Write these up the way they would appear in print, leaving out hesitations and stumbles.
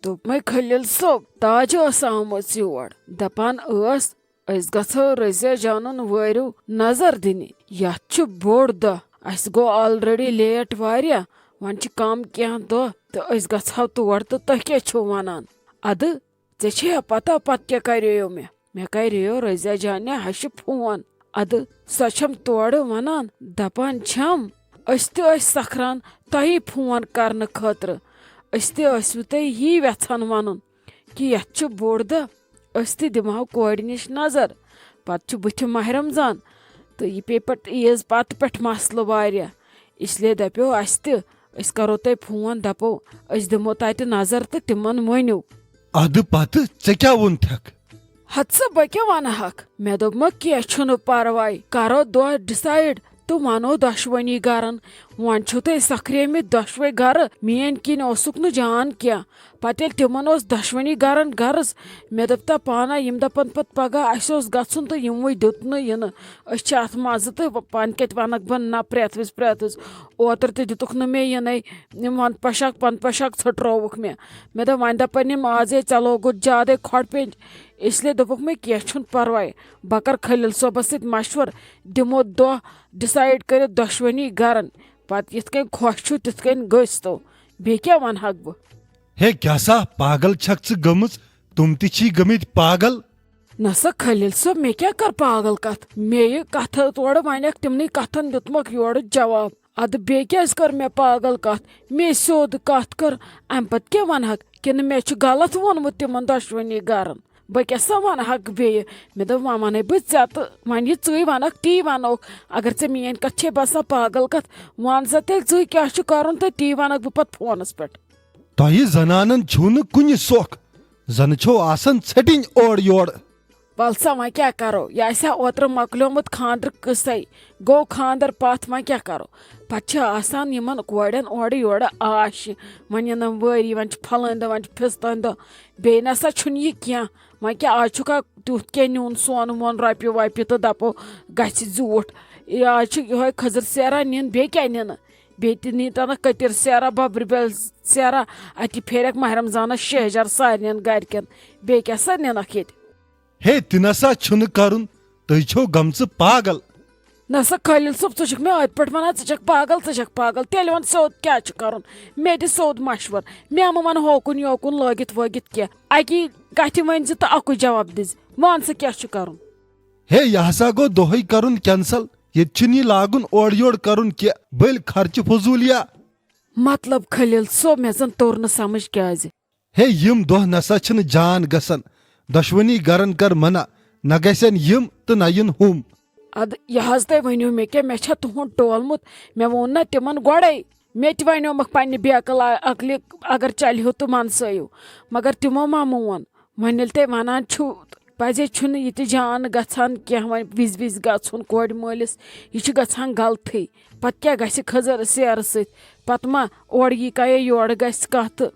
دوٚپمَے خلیل صٲب تاج ٲس آمٕژ یور دپان ٲس أسۍ گژھو رزیا جانُن وٲرِو نظر دِنہِ یتھ چھُ بوٚڑ دۄہ اَسہِ گوٚو آلریڈی لیٹ واریاہ وۄنۍ چھِ کم کینٛہہ دۄہ تہٕ أسۍ گژھو تور تہٕ تُہۍ کیٛاہ چھِو ونان اَدٕ ژےٚ چھےٚ پتہ پتہٕ کیٛاہ کرییو مےٚ کرییو رزیا جانہِ ہشہِ فون اَدٕ سۄ چھم تورٕ ونان دپان چھم أسۍ تہِ ٲسۍ سکھران تۄہی فون کرنہٕ خٲطرٕ أسۍ تہِ ٲسوٕ تۄہہِ یی یژھان ونُن کہِ یتھ چھُ بوٚڑ دۄہ أسۍ تہِ دِمہو کورِ نِش نظر پتہٕ چھُ بٕتھِ ماہ رمضان تہٕ یہِ پیٚیہِ پتہٕ عیٖز پتہٕ پٮ۪ٹھ مسلہٕ واریاہ اسلیے دپیو اسہِ تہِ أسۍ کرو تۄہہِ فون دپو أسۍ دِمو تتہِ نظر تہٕ تِمن ؤنِو ادٕ پتہٕ ژےٚ کیٛاہ ووٚنتھکھ ہتہٕ سا بہٕ کیٛاہ ونہکھ مےٚ دوٚپمکھ کینٛہہ چھُنہٕ پرواے کرو دۄہ ڈِسایڈ تہٕ ونو دۄشوٕنی گرن وۄنۍ چھُو تُہۍ سکھریمٕتۍ دۄشوے گرٕ میٲنۍ کِنۍ اوسُکھ نہٕ جان کینٛہہ پتہٕ ییٚلہِ تِمن اوس دۄشوٕنی گرن غرض مےٚ دوٚپ تا پانا یِم دپن پتہٕ پگہہ اسہِ اوس گژھُن تہٕ یِموٕے دیُت نہٕ یِنہٕ أسۍ چھِ اتھ منٛزٕ تہٕ پانہٕ کتہِ ونکھ بہٕ نہ پرٮ۪تھ وِزِ اوترٕ تہِ دِتُکھ نہٕ مےٚ یِنَے یِم ونٛدٕ پۄشاک پنٛدٕ پۄشاک ژھٕٹرووُکھ مےٚ دوٚپ وۄنۍ دپن یِم آزے ژےٚ لوگُت زیادے کھۄڑ پیٚنٛج اسلیے دوٚپُکھ مےٚ کینٛہہ چھُنہٕ پرواے بہٕ کرٕ خلیل صٲبس سۭتۍ مشور دِمو دۄہ ڈِسایڈ کٔرِتھ دۄشوٕنی گرن پتہٕ یِتھ کٔنۍ خۄش چھُ تِتھ کٔنۍ گٔژھۍ تو بیٚیہِ کیٛاہ ونہکھ بہٕ ہے کیٛاہ سا پاگل چھکھ ژٕ گٔمٕژ تِم تہِ چھی گٔمٕتۍ پاگل نہ سا خلیل صٲب مےٚ کیٛاہ کر پاگل کتھ مےٚ یہِ کتھٕ تورٕ ونیکھ تِمنٕے کتھن دیُتمکھ یورٕ جواب ادٕ بیٚیہِ کیٛازِ کٔر مےٚ پاگل کتھ مےٚ سیوٚد کتھ کٔر امہِ پتہٕ کیٛاہ ونہکھ کِنہٕ مےٚ چھُ غلط ووٚنمُت تِمن دۄشوٕنی گرن بہٕ کیٛاہ سا ونہکھ بیٚیہِ مےٚ دوٚپ وۄنۍ ونَے بہٕ ژےٚ تہٕ وۄنۍ یہِ ژٕے ونکھ تی ونوکھ اگر ژےٚ میٲنۍ کتھ چھے باسان پاگل کتھ ون سا تیٚلہِ ژٕے کیٛاہ چھُ کرُن تہٕ تی ونکھ بہٕ پتہٕ فونس پٮ۪ٹھ تۄہہِ زنانن چھُو نہٕ کُنہِ سۄکھ زنہٕ چھو آسان ژھٹِنۍ اورٕ یورٕ ول سا وۄنۍ کیٛاہ کرو یہِ آسہِ ہا اوترٕ مۄکلیومُت خانٛدرٕ قصے گوٚو خانٛدر پتھ وۄنۍ کیٛاہ کرو پتہٕ چھِ آسان یِمن کورٮ۪ن اورٕ یورٕ آش وۄنۍ یِنہٕ وٲری وۄنۍ چھُ پھلٲنۍ دۄہ وۄنۍ چھُ فِستٲنۍ دۄہ بیٚیہِ نسا چھُنہٕ یہِ کینٛہہ وۄنۍ کیٛاہ آز چھُکھا تیُتھ کینٛہہ نیُن سۄن وۄن رۄپیہِ وۄپیہِ تہٕ دپو گژھِ زیوٗٹھ آز چھُ یِہوے خٔزٕر سیرا نِنۍ بیٚیہِ کیٛاہ نِنہٕ بیٚیہِ تہِ نیٖتنکھ کٔتِر سیرا ببرِ بیل سیرا اتی پھیرکھ ماہ رمضانس شہجار سارنین گرِکٮ۪ن بیٚیہِ کیٛاہ سا نِنکھ ییٚتہِ ہے تہِ نسا چھُنہٕ کرُن تُہۍ چھِو گٔمژٕ پاگل نہ سا خلیل صٲب ژٕ چھُکھ مےٚ ٲدۍ پٲٹھۍ ونان ژٕ چھکھ پاگل تیٚلہِ ون سیوٚد کیٛاہ چھُ کرُن مےٚ دِ سیوٚد مشور مےٚ مہ ون ہوکُن یوکُن لٲگِتھ وٲگِتھ کینٛہہ اکی کتھِ ؤنۍ زِ تہٕ اکُے جواب دِزِ ون سا کیٛاہ چھُ کرُن ہے یہِ ہسا گوٚو دۄہے کرُن کینسل ییٚتہِ چھُنہٕ یہِ لاگُن اورٕ یورٕ کرُن کینٛہہ بٔلۍ خرچہٕ فضوٗلیا مطلب خلیل صٲب مےٚ زن توٚر نہٕ سمجھ کیٛازِ ہے یِم دۄہ نسا چھِنہٕ جان گژھان دۄشوٕنی گرن کر منع نہ گژھن یِم تہٕ نہ یِن ہُم ادٕ یہِ حظ تۄہہِ ؤنِو مےٚ کیٛاہ مےٚ چھا تُہُنٛد ٹولمُت مےٚ ووٚن نہ تِمن گۄڈے مےٚ تہِ ونیومکھ پننہِ بیکل عقلہِ اگر چلہِ تہٕ منسٲیِو مگر تِمو ما مون وۄنۍ ییٚلہِ تُہۍ ونان چھِو پزے چھُنہٕ یہِ تہِ جان گژھان کینٛہہ وۄنۍ وِزِ وِزِ گژھُن کورِ مٲلِس یہِ چھُ گژھان غلطٕے پتہٕ کیٛاہ گژھِ خٔزٕر سیرٕ سۭتۍ پتہٕ ما اورٕ یی کایے یورٕ گژھِ کانٛہہ تہٕ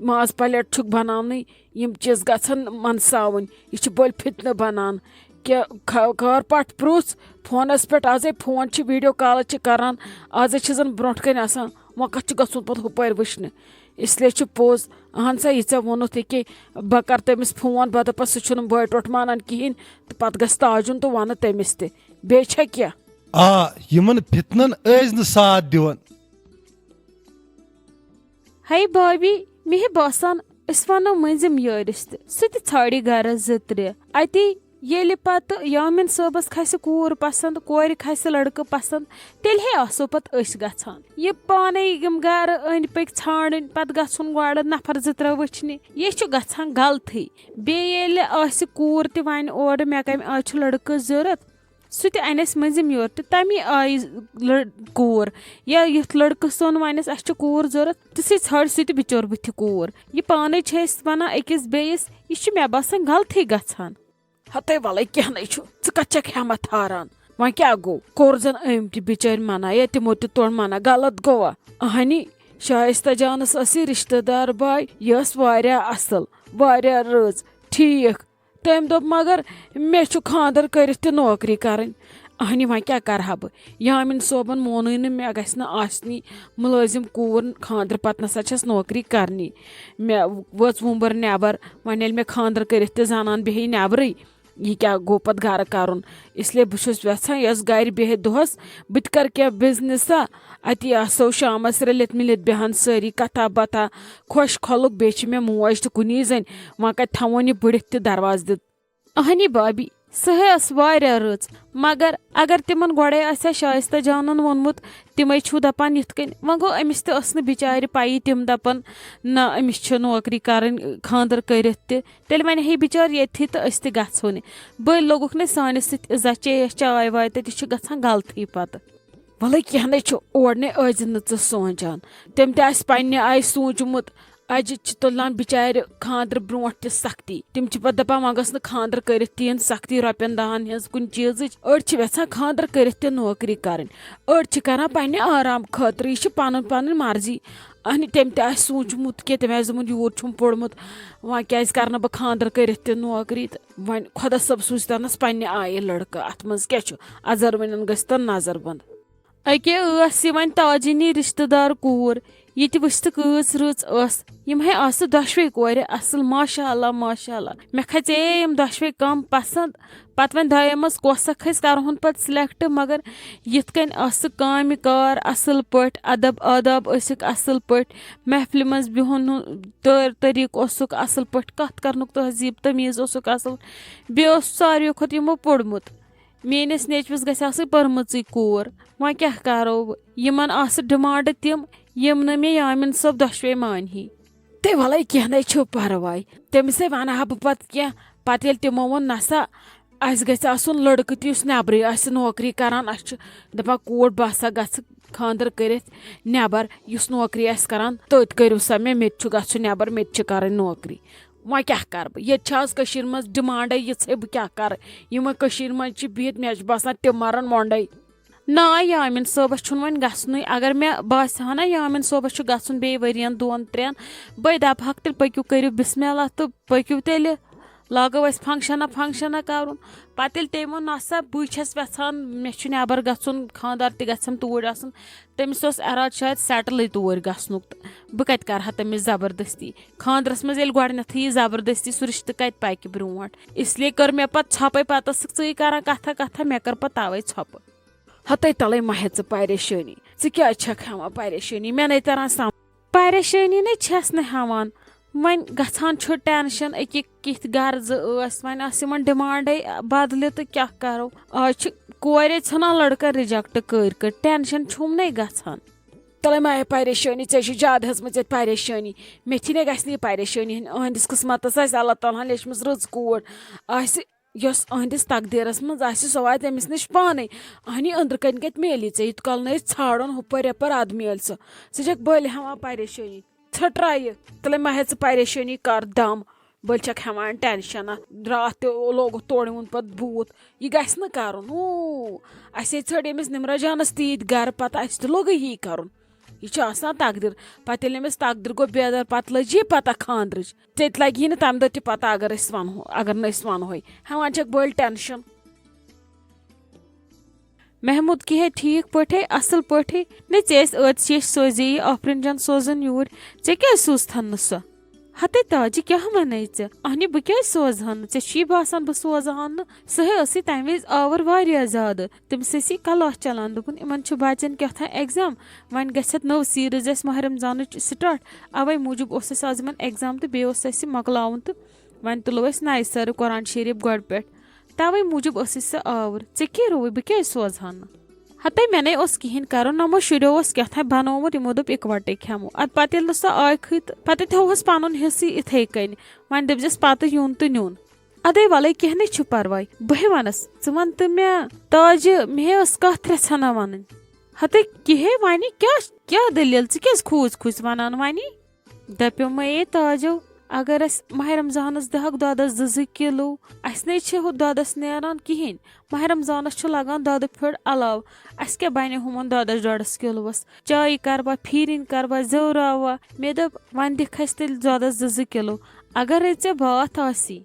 ماز پلیٹ چھُکھ بناونٕے یِم چیٖز گژھن منساوٕنۍ یہِ چھُ بٔلۍ فِتنہٕ بنان کیٛاہ خٲر پٹھ پرُژھ فونس پٮ۪ٹھ آزے فون چھِ ویٖڈیو کالہٕ چھِ کران آزے چھِ زن برونٛٹھ کنہِ آسان وۄنۍ کتھ چھُ گژھُن پتہٕ ہُپٲرۍ وٕچھنہِ اسلیے چھُ پوٚز اہن سا یہِ ژےٚ ووٚنُتھ ییٚکیٛاہ بہٕ کرٕ تٔمِس فون بہٕ دپس سُہ چھُنہٕ بٲے ٹوٹھ مانان کہیٖنۍ تہٕ پتہٕ گژھِ تاجُن تہٕ ونہٕ تٔمِس تہِ بیٚیہِ چھا کینٛہہ آ یِمن فِتنن ٲسۍ نہٕ ساتھ دِوان ہے بھابی مےٚ ہے باسان أسۍ ونو مٔنٛزِم یٲرِس تہِ سُہ تہِ ژھانڈِ گرس 2-3 اتی ییٚلہِ پتہٕ یامین صٲبس کھسہِ کوٗر پسنٛد کورِ کھسہِ لڑکہٕ پسنٛد تیٚلہِ ہے آسو پتہٕ أسۍ گژھان یہِ پانے یِم گرٕ أنٛدۍ پٔکۍ ژھانڈٕنۍ پتہٕ گژھُن گۄڈٕ نفر 2-3 وٕچھنہِ یہِ چھُ گژھان غلطٕے بیٚیہِ ییٚلہِ آسہِ کوٗر تہِ ونہِ اورٕ مےٚ کمہِ آیہِ چھُ لڑکہٕ ضوٚرتھ سُہ تہِ انہِ اسہِ مٔنٛزِم یور تہٕ تمی آیہِ کوٗر یا یُتھ لڑکہٕ سوٚن ونٮ۪س اسہِ چھُ کوٗر ضوٚرتھ تِژھٕے ژھانڈِ سُہ تہِ بِچور بٕتھِ کوٗر یہِ پانے چھِ أسۍ ونان أکِس بیٚیِس یہِ چھُ مےٚ باسان غلطٕے گژھان ہتے وَلَے کینٛہہ نَے چھُ ژٕ کَتھ چھکھ ہٮ۪مت ہاران وۄنۍ کیٛاہ گوٚو کوٚر زن أمۍ تہِ بِچٲرۍ منع یا تِمو تہِ توٚر منع غلط گوٚوا اہنی شایستہ جانس ٲس یہِ رِشتہٕ دار باے یہِ ٲس واریاہ اصٕل واریاہ رٕژ ٹھیٖک تٔمۍ دوٚپ مگر مےٚ چھُ خانٛدر کٔرِتھ تہِ نوکری کرٕنۍ اہنی وۄنۍ کیٛاہ کَرٕ بہٕ یامِن صٲبن مونُے نہٕ مےٚ گژھِ نہٕ آسنی مُلٲزِم کوٗر خانٛدرٕ پتہٕ نسا چھس نوکری کرنی مےٚ وٲژ وُمبر نٮ۪بر وۄنۍ ییٚلہِ مےٚ خانٛدر کٔرِتھ تہِ زنان بیٚہہِ نٮ۪برٕے یہِ کیٛاہ گوٚو پتہٕ گرٕ کرُن اسلیے بہٕ چھُس یژھان یۄس گرِ بیٚہہِ دۄہس بہٕ تہِ کرٕ کینٛہہ بِزنِسا اتی آسو شامس رٔلِتھ مِلِتھ بیٚہن سٲری کتھا باتھا خۄش کھۄلُک بیٚیہِ چھِ مےٚ موج تہِ کُنی زٔنۍ وۄنۍ کتہِ تھاوون یہِ بٔڑِتھ تہِ دروازٕ دِتھ. اہنی بابی سۄ ٲس واریاہ رٕژ مگر اگر تِمن گۄڈے آسہِ ہا شایستہ جانن ووٚنمُت تِمے چھُ دپان یِتھ کٔنۍ وۄنۍ گوٚو أمِس تہِ ٲس نہٕ بِچارِ پَیی تِم دپان نہ أمِس چھِ نوکری کرٕنۍ خانٛدر کٔرِتھ تہِ تیٚلہِ وَنہِ ہے بِچٲر ییٚتھی تہٕ أسۍ تہِ گژھو نہٕ بٔلۍ لوٚگُکھ نہٕ سانِس سۭتۍ عزت چیٚیَس چاے واے تہٕ تہِ چھُ گژھان غلطٕے پتہٕ. وَلے کینٛہہ نَے چھُ اور نے ٲزِ نہٕ ژٕ سونٛچان تٔمۍ تہِ آسہِ پننہِ آیہِ سوٗنٛچمُت اجہِ چھِ تُلان بِچارِ خانٛدرٕ برونٛٹھ تہِ سختی تِم چھِ پتہٕ دپان وۄنۍ گٔژھ نہٕ خانٛدر کٔرِتھ تہِ یِن سختی رۄپین دہن ہٕنٛز کُنہِ چیٖزٕچ أڑۍ چھِ یژھان خانٛدر کٔرِتھ تہِ نوکری کرٕنۍ أڑۍ چھِ کران پننہِ آرام خٲطرٕ یہِ چھِ پنُن پنٕنۍ مرضی اہنہِ تٔمۍ تہِ آسہِ سوٗنٛچمُت کہِ تٔمۍ آسہِ دوٚپمُت یوٗت چھُم پوٚرمُت وۄنۍ کیازِ کرٕ نہٕ بہٕ خانٛدر کٔرِتھ تہِ نوکری تہٕ وۄنۍ خۄدا صٲب سوٗزتنس پننہِ آیہِ لڑکہٕ اتھ منٛز کیٛاہ چھُ ازروٕنٮ۪ن گژھِ تن نظر بنٛد. أکیاہ ٲس یہِ وۄنۍ تاجِنی رِشتہٕ دار کوٗر یہِ تہِ وٕچھ تہٕ کۭژ رٕژ ٲس یِم ہے آسہٕ دۄشوے کورِ اصل ماشاء اللہ ماشاء اللہ مےٚ کھژے یِم دۄشوے کم پسنٛد پتہٕ وۄنۍ دۄیو منٛز کۄس اکھ کھژِ کرہون پتہٕ سِلیکٹ مگر یِتھ کٔنۍ آسہٕ کامہِ کار اصل پٲٹھۍ ادب آداب ٲسِکھ اصل پٲٹھۍ محفلہِ منٛز بِہُن طٔریٖقہٕ اوسُکھ اصل پٲٹھۍ کتھ کرنُک تہذیٖب تمیٖز اوسُکھ اصل بیٚیہِ اوس ساروٕیو کھۄتہٕ یِمو پوٚرمُت میٲنِس نیچوِس گژھِ آسٕنۍ پٔرمٕژٕے کوٗر وۄنۍ کیٛاہ کرو بہٕ یِمن آسہٕ ڈِمانڈٕ تِم یِم نہٕ مےٚ یامِن صٲب دۄشوے مانہی. تہٕ وَلے کینٛہہ نَے چھُ پرواے تٔمِسے وَنہٕ ہا بہٕ پتہٕ کینٛہہ پتہٕ ییٚلہِ تِمو ووٚن نسا اَسہِ گژھِ آسُن لٔڑکہٕ تہِ یُس نٮ۪برٕے آسہِ نوکری کران اَسہِ چھُ دپان کوٗر بہٕ ہسا گژھٕ خانٛدر کٔرِتھ نٮ۪بر یُس نوکری آسہِ کران تٔتۍ کٔرِو سا مےٚ تہِ چھُ گژھُن نٮ۪بر مےٚ تہِ چھِ کرٕنۍ نوکری. وۄنۍ کیٛاہ کرٕ بہٕ ییٚتہِ چھِ آز کٔشیٖر منٛز ڈِمانڈے یِژھے بہٕ کیٛاہ کرٕ یِمے کٔشیٖر منٛز چھِ بِہِتھ مےٚ چھُ باسان تِم مرن مۄنڈے. نا یامِن صٲبس چھُنہٕ وۄنۍ گژھنُے اگر مےٚ باسہِ ہا نا یامِن صٲبس چھُ گژھُن بیٚیہِ ؤرین 2-3 بٔے دپہٕ ہاکھ تیٚلہِ پٔکِو کٔرِو بِسمہِ اللہ تہٕ پٔکِو تیٚلہِ لاگو أسۍ فنٛگشنا کرُن پتہٕ ییٚلہِ تٔمۍ ووٚن نسا بٕے چھس یژھان مےٚ چھُ نٮ۪بر گژھُن خانٛدار تہِ گژھٮ۪م توٗرۍ آسُن تٔمِس اوس ارادٕ شاید سیٹلٕے توٗرۍ گژھنُک تہٕ بہٕ کتہِ کرٕ ہا تٔمِس زبردستی خانٛدرس منٛز ییٚلہِ گۄڈٕنیتھٕے یہِ زبردستی سُہ رِشتہٕ کتہِ پکہِ برونٛٹھ اسلیے کٔر مےٚ پتہٕ ژھۄپے پتہٕ ٲسٕکھ ژٕے کران کتھا مےٚ کٔر پتہٕ توے ژھۄپہٕ. ہتے تلے ما ہے ژٕ پریشٲنی ژٕ کیٛازِ چھکھ ہٮ۪وان پریشٲنی مےٚ نَے تران پریشٲنی نَے چھس نہٕ ہٮ۪وان وۄنۍ گژھان چھُ ٹٮ۪نشن أکہِ کِتھ غرضہٕ ٲسۍ وۄنۍ آسہٕ یِمن ڈِمانڈے بدلہِ تہٕ کیٛاہ کرو آز چھِ کورے ژھٕنان لڑکہٕ رِجکٹ کٔرۍ ٹٮ۪نشن چھُم نَے گژھان. تلے ما ہے پریشٲنی ژےٚ چھِ زیادٕ ہٮ۪ژمٕژ ییٚتہِ پریشٲنی مےٚ تھی نَے گژھِ نہٕ یہِ پریشٲنی أہنٛدِس قٕسمتس آسہِ اللہ تعالیٰ ہن لیچھمٕژ رٕژ کوٗر آسہِ یۄس أہنٛدِس تقدیٖرس منٛز آسہِ سۄ واتہِ تٔمِس نِش پانے اہنی أنٛدرٕ کَنۍ کتہِ میلی ژےٚ یِتھ کال نہٕ أسۍ ژھانڈُن ہُپٲرۍ یپٲرۍ ادٕ میلہِ سۄ چھکھ بٔلۍ ہٮ۪وان پریشٲنی ژھٔٹرایہِ تلے ما ہے ژٕ پریشٲنی کر دم بٔلۍ چھکھ ہٮ۪وان ٹٮ۪نشن راتھ تہِ لوگُتھ تورٕ اوٚن پتہٕ بوٗت یہِ گژھِ نہٕ کرُن اَسے ژھٔٹۍ أمِس نِمرا جانس تیٖتۍ گرٕ پتہٕ اَسہِ تہِ لوگُے یی کرُن یہِ چھُ آسان تقدیٖر پتہٕ ییٚلہِ أمِس تقدیٖر گوٚو بیدار پتہٕ لٔج یہِ پتہ خانٛدرٕچ ژےٚ تہِ لگی نہٕ تمہِ دۄہ تہِ پتہ اگر نہٕ أسۍ ونہوے ہٮ۪وان چھکھ بٔلۍ ٹٮ۪نشن. محموٗد کہِ ہے ٹھیٖک پٲٹھۍ اصل پٲٹھۍ نَے ژےٚ ٲسۍ ٲدۍ شیش سوزے یہِ آفرِن جان سوزان یوٗرۍ ژےٚ کیٛازِ سوٗزتھن نہٕ سۄ ہتے تاجہِ کیٛاہ ونے ژےٚ اہنہِ بہٕ کیٛازِ سوزہا نہٕ ژےٚ چھُی باسان بہٕ سوزہا نہٕ سۄ ہے ٲسٕے تمہِ وِزِ آوُر واریاہ زیادٕ تٔمِس ٲسی کلاس چلان دوٚپُن یِمن چھُ بچن کیٛاہتام ایٚگزام وۄنۍ گژھِ نٔو سیٖریٖز اسہِ ماہِ رمضانٕچ سٹاٹ اوے موٗجوٗب اوس اسہِ آز یِمن ایٚگزام تہٕ بیٚیہِ اوس اسہِ مۄکلاوُن تہٕ وۄنۍ تُلو أسۍ نَیہِ سرٕ قرآن شریٖف گۄڈٕ پٮ۪ٹھ توے موٗجوٗب ٲسٕے سۄ آوُر ژےٚ کیٛاہ رووُے بہٕ کیٛازِ سوزہا نہٕ ہتے مےٚ نَے اوس کِہینۍ کرُن نۄمو شُریو اوس کیٛاہتام بنومُت یِمو دوٚپ اِکوٹے کھٮ۪مو ادٕ پتہٕ ییٚلہِ نہٕ سۄ آیکھٕے تہٕ پتہٕ تھوہس پنُن حِصہٕ یِتھے کٔنۍ وۄنۍ دٔپزٮ۪س پتہٕ یُن تہٕ نیُن ادے وَلے کینٛہہ نَے چھُ پرواے بہٕ ہے ونس ژٕ ون تہٕ مےٚ تاجہِ مےٚ ہے ٲس کتھ رژھنا ونٕنۍ ہتے کِہے وَنہِ کیٛاہ دٔلیٖل ژٕ کیٛازِ کھوٗژ ونان وَنہِ دپیو مے تاجو اگر أسۍ ماہِ رمضانس دِہکھ دۄدس 2 کِلوٗ اسہِ نَے چھِ ہُہ دۄدس نیران کِہینۍ ماہِ رمضانس چھُ لگان دۄدٕ پھیوٚر علاوٕ اسہِ کیٛاہ بنہِ ہُمن دۄدس 1.5 کِلوٗوس چایہِ کروا پھیٖرِنۍ کروا زیوراوا مےٚ دوٚپ وۄنۍ دِکھ اسہِ تیٚلہِ دۄدس 2 کِلوٗ اگرے ژےٚ باتھ آسی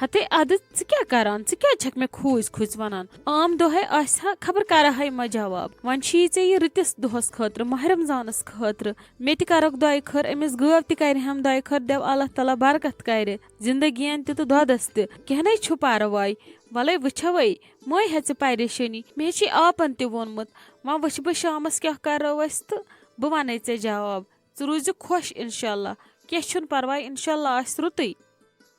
ہتے ادٕ ژٕ کیٛاہ کران ژٕ کیٛازِ چھکھ مےٚ کھوٗژ کھوٗژ ونان عام دۄہے آسہِ ہا خبر کرہے ما جواب وۄنۍ چھی ژےٚ یہِ رٕتِس دۄہس خٲطرٕ ماہِ رمضانس خٲطرٕ مےٚ تہِ کرکھ دۄیہِ خٲر أمِس گٲو تہِ کرِ ہم دۄیہِ خٲر دٮ۪و اللہ تعالیٰ برکت کرِ زندگین تہِ تہٕ دۄدس تہِ کینٛہہ نَے چھُ پرواے وَلے وٕچھوے مٔے ہے ژٕ پریشٲنی مےٚ چھِ آپن تہِ ووٚنمُت وۄنۍ وٕچھِ بہٕ شامس کیٛاہ کرو أسۍ تہٕ بہٕ ونے ژےٚ جواب ژٕ روٗزِ خۄش انشاء اللہ کینٛہہ چھُنہٕ پرواے انشاء اللہ آسہِ رُتُے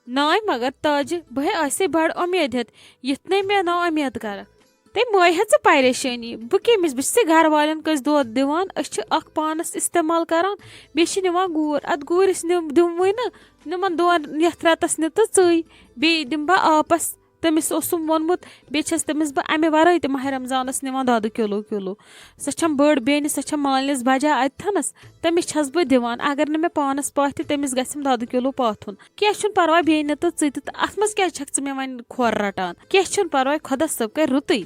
ناے مگر تاجہِ بہٕ ہے آسے بڑٕ اُمید ہٮ۪تھ یِتھ نَے مےٚ نا اُمید کرکھ تٔمۍ مٔے ہے ژٕ پریشٲنی بہٕ کٔمِس بہٕ چھسے گرٕ والٮ۪ن کٲنٛسہِ دۄد دِوان أسۍ چھِ اکھ پانس استعمال کران بیٚیہِ چھِ نِوان گوٗر اتھ گوٗرِس دِموٕے نہٕ نِمن دۄن یتھ رٮ۪تس نہِ تہٕ ژٕے بیٚیہِ دِمہٕ بہٕ آپس تٔمِس اوسُم ووٚنمُت بیٚیہِ چھس تٔمِس بہٕ امہِ ورٲے تہِ ماہِ رمضانس نِوان دۄدٕ کِلوٗ کِلوٗ سۄ چھم بٔڑ بیٚنہِ سۄ چھم مٲلنِس بجا اتتھنس تٔمِس چھس بہٕ دِوان اگر نہٕ مےٚ پانس پاتھِ تٔمِس گژھیم دۄدٕ کِلوٗ پاتھُن کینٛہہ چھُنہٕ پرواے بیٚنہِ تہٕ ژٕ تہِ تہٕ اتھ منٛز کیٛازِ چھکھ ژٕ مےٚ وۄنۍ کھۄر رٹان کینٛہہ چھُنہٕ پرواے خۄدا صٲب کرِ رُتُے